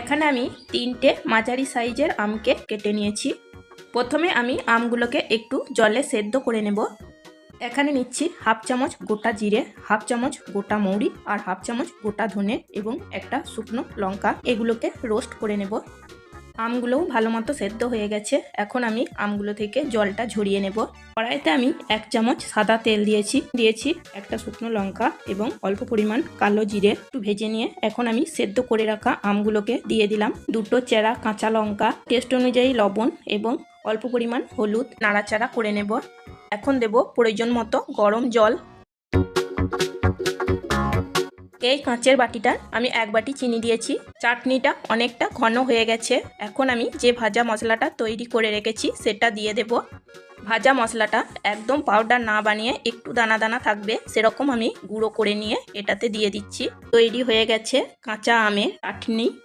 এখানে আমি 3টে মাঝারি সাইজের আমকে কেটে নিয়েছি। প্রথমে আমি আমগুলোকে একটু জলে সেদ্ধ করে নেব। এখানে নিচ্ছি হাফ চামচ গোটা জিরে, হাফ চামচ গোটা মৌরি আর হাফ চামচ গোটা ধনে এবং একটা শুকনো লঙ্কা। এগুলোকে রোস্ট করে নেব। আমগুলোও ভালো মতো সেদ্ধ হয়ে গেছে। এখন আমি আমগুলো থেকে জলটা ঝরিয়ে নেব। কড়াইতে আমি 1 চামচ সাদা তেল দিয়েছি একটা শুকনো লঙ্কা এবং অল্প পরিমাণ কালো জিরে একটু ভেজে নিয়ে এখন আমি সেদ্ধ করে রাখা আমগুলোকে দিয়ে দিলাম। 2টো চেরা কাঁচা লঙ্কা, টেস্ট অনুযায়ী লবণ এবং অল্প পরিমাণ হলুদ নাড়াচাড়া করে নেব। এখন দেব প্রয়োজন মতো গরম জল। এই কাঁচের বাটিটার আমি 1 বাটি চিনি দিয়েছি। চাটনিটা অনেকটা ঘন হয়ে গেছে। এখন আমি যে ভাজা মশলাটা তৈরি করে রেখেছি সেটা দিয়ে দেব। ভাজা মশলাটা একদম পাউডার না বানিয়ে একটু দানা দানা থাকবে সেরকম আমি গুঁড়ো করে নিয়ে এটাতে দিয়ে দিচ্ছি। তৈরি হয়ে গেছে কাঁচা আমের চাটনি।